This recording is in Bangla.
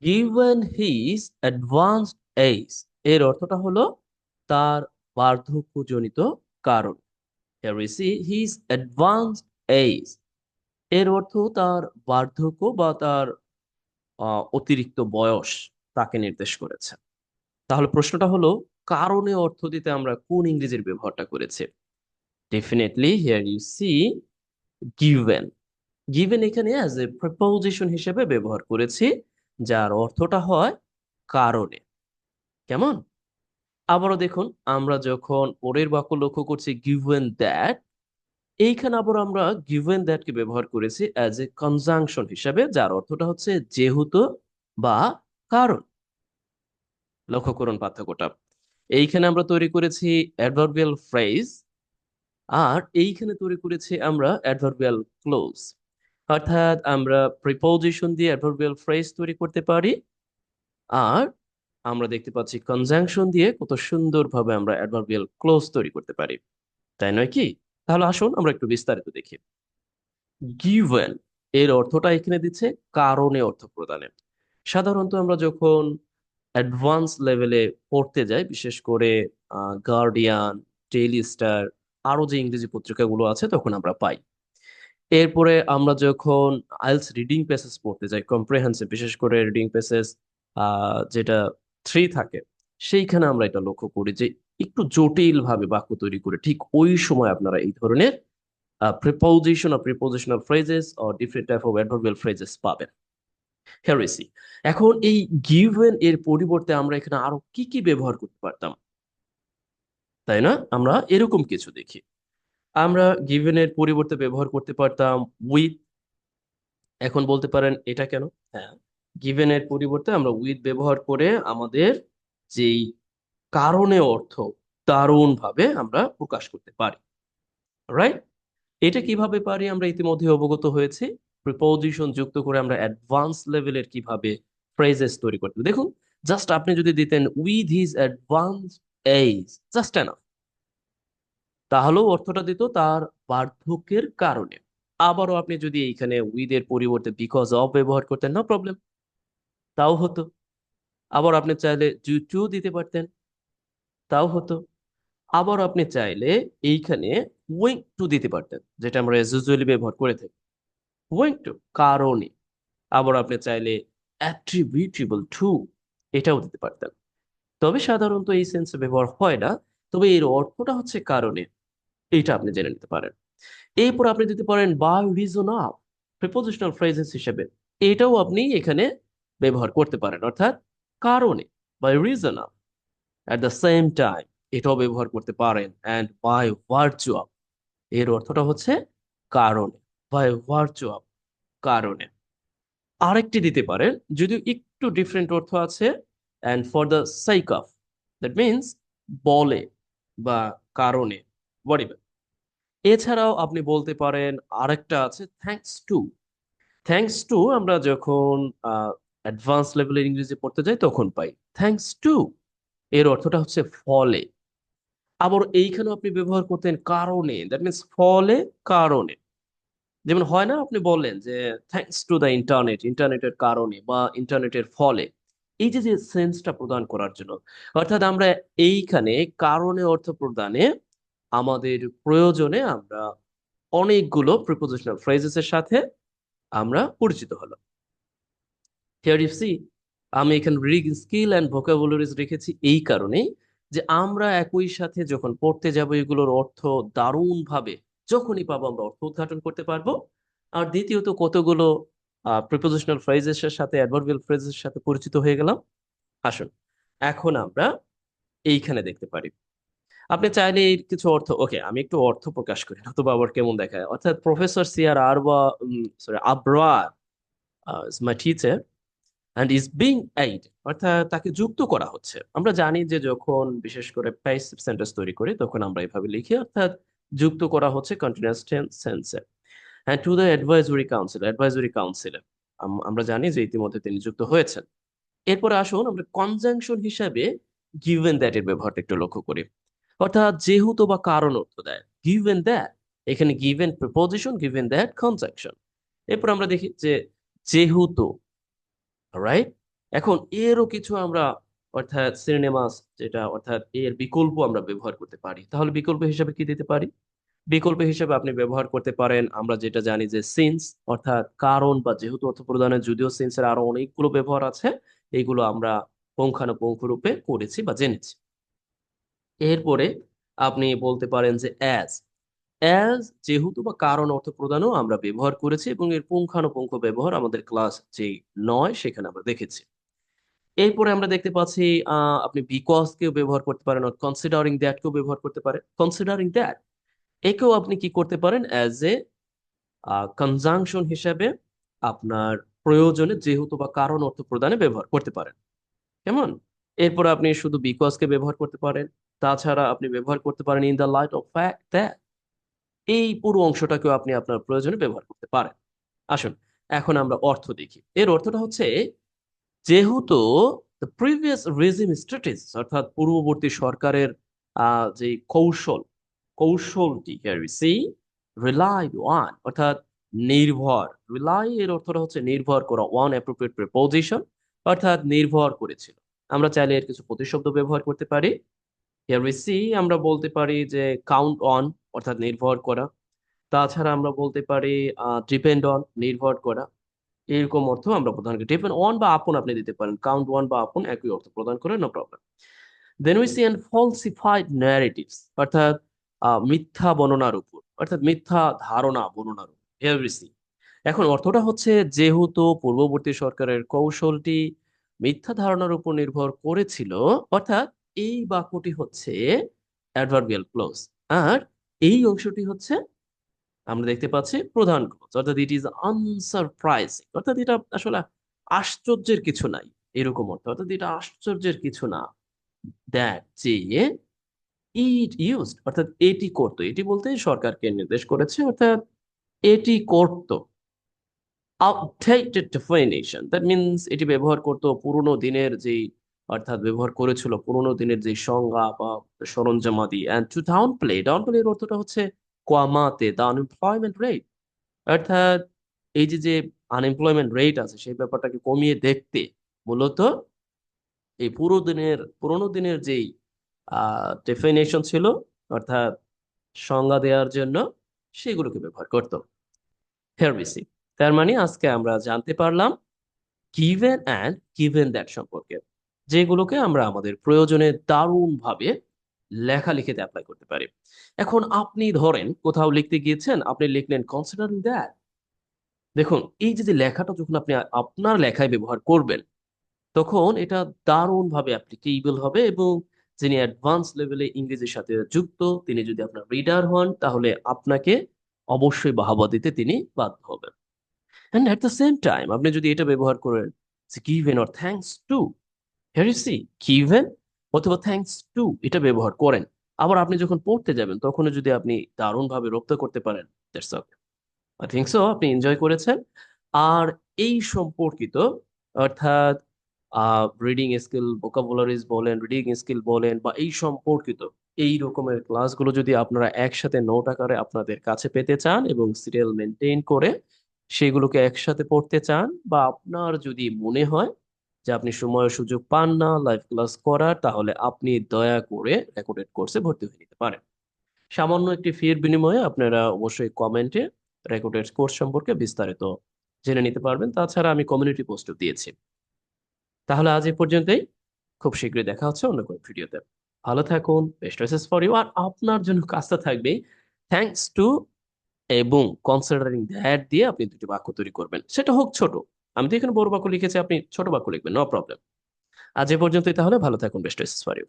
গিভেন হিজ অ্যাডভান্সড এজ, এর অর্থটা হলো তার বার্ধক্যজনিত কারণ। Here we see his advanced age, এর অর্থ তার বার্ধক্য বা তার অতিরিক্ত বয়স তাকে নির্দেশ করেছে। তাহলে প্রশ্নটা হলো, কারণে অর্থ দিতে আমরা কোন ইংরেজির ব্যবহারটা করেছি? Definitely here you see given. Given এখানে অ্যাজ এ প্রিপোজিশন হিসেবে ব্যবহার করেছি, যার অর্থটা হয় কারণে। কেমন? আবারও দেখুন, আমরা যখন পরের বাক্য লক্ষ্য করছি গিভেন দ্যাট, এইখানে আবার আমরা গিভেন দ্যাট কে ব্যবহার করেছি অ্যাজ এ কনজাংশন হিসেবে, যার অর্থটা হচ্ছে যেহেতু বা কারণ। লক্ষ্য করুন পার্থক্যটা। এইখানে আমরা তৈরি করেছি অ্যাডভার্বিয়াল ফ্রেজ, আর এইখানে তৈরি করেছি আমরা অ্যাডভার্বিয়াল ক্লোজ। অর্থাৎ আমরা প্রিপোজিশন দিয়ে অ্যাডভার্বিয়াল ফ্রেজ তৈরি করতে পারি, আর আমরা দেখতে পাচ্ছি কনজাংশন দিয়ে কত সুন্দরভাবে আমরা অ্যাডভার্বিয়াল ক্লোজ তৈরি করতে পারি, তাই নয় কি? তাহলে আসুন আমরা একটু বিস্তারিত দেখি। গিভেন এর অর্থটা এখানে দিচ্ছে কারণে অর্থ প্রদানে। সাধারণত আমরা যখন অ্যাডভান্স লেভেলে পড়তে যাই, বিশেষ করে গার্ডিয়ান, ডেইলি স্টার, আরো যে ইংরেজি পত্রিকাগুলো আছে, তখন আমরা পাই। এরপরে আমরা যখন আইএলটিএস রিডিং প্যাসেজ পড়তে যাই, কম্প্রিহেনসিভ, বিশেষ করে রিডিং প্যাসেজ যেটা 3 থাকে, সেইখানে আমরা এটা লক্ষ্য করি যে একটু জটিল ভাবে বাক্য তৈরি করে ঠিক ওই সময় আপনারা এই ধরনের preposition or prepositional phrases or different type of adverbial phrases পাবেন। Here we see। এখন এই given এর পরিবর্তে আমরা এখানে আরো কি কি ব্যবহার করতে পারতাম, তাই না? আমরা এরকম কিছু দেখি। আমরা given এর পরিবর্তে ব্যবহার করতে পারতাম with। এখন বলতে পারেন এটা কেন? হ্যাঁ, given এর পরিবর্তে আমরা with ব্যবহার করে আমাদের যেই কারণে অর্থ দারুণ ভাবে আমরা প্রকাশ করতে পারি, রাইট? এটা কিভাবে পারি আমরা ইতিমধ্যে অবগত হয়েছি। প্রিপোজিশন যুক্ত করে আমরা অ্যাডভান্স লেভেলের কিভাবে ফ্রেজেস তৈরি করতে, দেখুন, জাস্ট আপনি যদি দিতেন with his advance age, just enough, তাহলেও অর্থটা দিত তার বার্ধক্যের কারণে। আবারও আপনি যদি এইখানে উইথ এর পরিবর্তে বিকজ অফ ব্যবহার করতেন, নো প্রবলেম, তাও হতো। আবার আপনি চাইলে ডিউ টু দিতে পারতেন, তাও হতো। আবার আপনি চাইলে এইখানে ওয়িং টু দিতে পারতেন, যেটা আমরা ইউজুয়ালি ব্যবহার করে থাকি, ওয়িং টু, কারণে। আবার আপনি চাইলে attributable to, এটাও দিতে পারতেন। তবে সাধারণত এই সেন্সে ব্যবহার হয় না, তবে এর অর্থটা হচ্ছে কারণে, এইটা আপনি জেনে নিতে পারেন। এরপর আপনি দিতে পারেন by reason of, prepositional phrases হিসেবে, এটাও আপনি এখানে ব্যবহার করতে পারেন, অর্থাৎ কারণে, by reason of. At the same time এটাও ব্যবহার করতে পারেন অ্যান্ড বাই ভার্চু অফ, এর অর্থটা হচ্ছে কারণে, বাই ভার্চু অফ, কারণে। আরেকটি দিতে পারেন, যদিও একটু ডিফারেন্ট অর্থ আছে, and for the psych of, that means বলে বা কারণে, whatever। এছাড়াও আপনি বলতে পারেন, আরেকটা আছে থ্যাঙ্কস টু। থ্যাঙ্কস টু আমরা যখন অ্যাডভান্স লেভেলের ইংরেজি পড়তে যাই তখন পাই। থ্যাঙ্কস টু এর অর্থটা হচ্ছে ফলে। আবার এইখানেও আপনি ব্যবহার করতেন কারণে, দ্যাট মিনস ফলে, কারণে। যেমন হয় না, আপনি বললেন যে থ্যাঙ্কস টু দ্য ইন্টারনেট, ইন্টারনেটের কারণে বা ইন্টারনেটের ফলে, এই যে যে সেন্সটা প্রদান করার জন্য, অর্থাৎ আমরা এইখানে কারণে অর্থ প্রদানে আমাদের প্রয়োজনে আমরা অনেকগুলো প্রিপোজিশনাল ফ্রেজেস এর সাথে আমরা পরিচিত হলাম। হিয়ার ইউ সি, আমি এখানে রিডিং স্কিল অ্যান্ড ভোকাবুলারিজ রেখেছি এই কারণেই যে আমরা একই সাথে যখন পড়তে যাব এগুলোর অর্থ দারুণ ভাবে যখনই পাবো আমরা অর্থ উদ্ঘাটন করতে পারবো। আর দ্বিতীয়ত কতগুলো প্রিপোজিশনাল ফ্রেজের সাথে, অ্যাডভার্বিয়াল ফ্রেজের সাথে পরিচিত হয়ে গেলাম। আসুন এখন আমরা এইখানে দেখতে পারি। আপনি চাইলে এর কিছু অর্থ, ওকে আমি একটু অর্থ প্রকাশ করি, নতুবা আবার কেমন দেখায়। অর্থাৎ professor CR Arba, sorry Abrar my teacher and is being aid, অর্থাৎ তাকে যুক্ত করা হচ্ছে। আমরা জানি যে যখন বিশেষ করে প্যাসিভ সেন্টেন্স তৈরি করি তখন আমরা এভাবে লিখি, অর্থাৎ যুক্ত করা হচ্ছে কন্টিনিউয়াস টেন্সে। হ্যাঁ, to the advisory council, advisory কাউন্সিলে আমরা জানি যে ইতিমধ্যে তিনি যুক্ত হয়েছেন। এরপরে আসুন আমরা কনজাংশন হিসাবে গিভেন দ্যাট এর ব্যবহারটা একটু লক্ষ্য করি, অর্থাৎ যেহেতু বা কারণ অর্থ দেয় গিভেন দ্যাট। এখানে given preposition, given that conjunction. এরপর আমরা দেখি যে যেহেতু, রাইট? এখন এরও কিছু আমরা অর্থাৎ সিনোনিমাস যেটা অর্থাৎ এর বিকল্প আমরা ব্যবহার করতে পারি। তাহলে বিকল্প হিসেবে কি দিতে পারি? বিকল্প হিসেবে আপনি ব্যবহার করতে পারেন, আমরা যেটা জানি যে সিন্স, অর্থাৎ কারণ বা যেহেতু অর্থ প্রদানের, যদিও সিন্সের আরো অনেকগুলো ব্যবহার আছে, এইগুলো আমরা পুঙ্খানুপুঙ্খ রূপে করেছি বা জেনেছি। এরপরে আপনি বলতে পারেন যে অ্যাজ। অ্যাজ যেহেতু বা কারণ অর্থ প্রদানও আমরা ব্যবহার করেছি এবং এর পুঙ্খানুপুঙ্খ ব্যবহার আমাদের ক্লাস যে 9 সেখানে আমরা দেখেছি। এরপরে আমরা দেখতে পাচ্ছি আপনি বিকজ কেও ব্যবহার করতে পারেন, কনসিডারিং দ্যাট কেও ব্যবহার করতে পারেন। কনসিডারিং দ্যাট একেও আপনি কি করতে পারেন অ্যাজ এ কনজাংশন হিসেবে আপনার প্রয়োজনে যেহেতু বা কারণ অর্থ প্রদানে ব্যবহার করতে পারেন। কেমন? এরপর আপনি শুধু বিকজ কে ব্যবহার করতে পারেন। তাছাড়া আপনি ব্যবহার করতে পারেন in the light off fact that. এই পুরো অংশটাকেও আপনি আপনার প্রয়োজনে ব্যবহার করতে পারেন। আসুন, এখন আমরা অর্থ দেখি। এর অর্থটা হচ্ছে যেহেতু দ্য প্রিভিয়াস রেজিম স্ট্র্যাটেজি, অর্থাৎ পূর্ববর্তী সরকারের যে কৌশলটি here we see relied on, অর্থাৎ নির্ভর। রিলাই এর অর্থটা হচ্ছে নির্ভর করা, ওয়ান অ্যাপ্রোপ্রিয়েট প্রিপোজিশন, অর্থাৎ নির্ভর করেছিল। আমরা চাইলে এর কিছু প্রতিশব্দ ব্যবহার করতে পারি। here we see আমরা বলতে পারি যে কাউন্ট অন, অর্থাৎ নির্ভর করা। তাছাড়া আমরা বলতে পারি ডিপেন্ড অন, নির্ভর করা। এরকম অর্থ আমরা প্রদান করি। ডিপেন্ড অন বা আপন আপনি দিতে পারেন, কাউন্ট ওয়ান বা আপন একই অর্থ প্রদান করে, no problem. Then we see and falsified narratives, অর্থাৎ মিথ্যা বর্ণনার উপর, অর্থাৎ মিথ্যা ধারণা বর্ণনার উপর। Here we see। এখন অর্থটা হচ্ছে যেহেতু পূর্ববর্তী সরকারের কৌশলটি মিথ্যা ধারণার উপর নির্ভর করেছিল, অর্থাৎ এই বাক্যটি হচ্ছে অ্যাডভার্বিয়াল ক্লোজ, আর এই অংশটি হচ্ছে আমরা দেখতে পাচ্ছি প্রধান ক্লজ, অর্থাৎ ইট ইজ আনসারপ্রাইজিং, অর্থাৎ এটা আসলে আশ্চর্যের কিছু নাই, এরকম অর্থ, অর্থাৎ এটা আশ্চর্যের কিছু না। দ্যাট যে ইট ইউজড, অর্থাৎ এটি করতো, এটি বলতে সরকারকে নির্দেশ করেছে, অর্থাৎ এটি করতো আউটডেটেড ডেফিনিশন, দ্যাট মিনস এটি ব্যবহার করতো পুরোনো দিনের যেই, অর্থাৎ ব্যবহার করেছিল পুরোনো দিনের যে সংজ্ঞা বা সরঞ্জামাদি। অ্যান্ড টু ডাউন প্লে এর অর্থটা হচ্ছে কমাতে দ্য আনএমপ্লয়মেন্ট রেট, অর্থাৎ এই যে যে আনএমপ্লয়মেন্ট রেট আছে সেই ব্যাপারটাকে কমিয়ে দেখতে মূলত এই পুরোনো দিনের যেই ডেফিনেশন ছিল, অর্থাৎ সংজ্ঞা দেওয়ার জন্য সেগুলোকে ব্যবহার করতো। হেরমিসি। তার মানে আজকে আমরা জানতে পারলাম গিভেন অ্যান্ড গিভেন দ্যাট সম্পর্কে, যেগুলোকে আমরা আমাদের প্রয়োজনে দারুণভাবে লেখালেখিতে অ্যাপ্লাই করতে পারি। এখন আপনি ধরেন কোথাও লিখতে গিয়েছেন, আপনি লিখলেন কনসিডারিং দ্যাট। দেখুন, এই যে যে লেখাটা যখন আপনি আপনার লেখায় ব্যবহার করবেন, তখন এটা দারুণভাবে অ্যাপ্লিকেবল হবে, এবং যিনি অ্যাডভান্স লেভেলে ইংরেজির সাথে যুক্ত তিনি যদি আপনার রিডার হন, তাহলে আপনাকে অবশ্যই বাহবা দিতে তিনি বাধ্য হবেন। And at the same time আপনি যদি এটা ব্যবহার করেন given or thanks to, here you see, given অথবা থ্যাঙ্কস টু এটা ব্যবহার করেন, আবার আপনি যখন পড়তে যাবেন তখনও যদি আপনি দারুণভাবে রপ্ত করতে পারেন, that's okay. I think so আপনি এনজয় করেছেন। আর এই সম্পর্কিত, অর্থাৎ রিডিং স্কিল, ভোকাবুলারিজ বলেন, রিডিং স্কিল বলেন, বা এই সম্পর্কিত এই রকমের ক্লাসগুলো যদি আপনারা একসাথে নোট আকারে আপনাদের কাছে পেতে চান এবং সিরিয়াল মেনটেন করে সেগুলোকে একসাথে পড়তে চান, বা আপনার যদি মনে হয় যে আপনি সময় ও সুযোগ পান না লাইভ ক্লাস করার, তাহলে আপনি দয়া করে রেকর্ডেড কোর্সে ভর্তি হয়ে নিতে পারেন। সামান্য একটি ফির বিনিময়ে আপনারা অবশ্যই কমেন্টে রেকর্ডেড কোর্স সম্পর্কে বিস্তারিত জেনে নিতে পারবেন। তাছাড়া আমি কমিউনিটি পোস্টও দিয়েছি। তাহলে আজ এই পর্যন্তই। খুব শীঘ্রই দেখা হচ্ছে অন্য কোনো ভিডিওতে। ভালো থাকুন, বেস্ট উইশেস ফর ইউ। আর আপনার জন্য কাজটা থাকবে থ্যাঙ্কস টু এবং কনসিডারিং দ্যাট দিয়ে আপনি দুটি বাক্য তৈরি করবেন, সেটা হোক ছোট। আমি তো এখানে বড় বাক্য লিখেছি, আপনি ছোট বাক্য লিখবেন, নো প্রবলেম। আজ এ পর্যন্তই, তাহলে ভালো থাকুন, বেস্ট উইশেস ফর ইউ।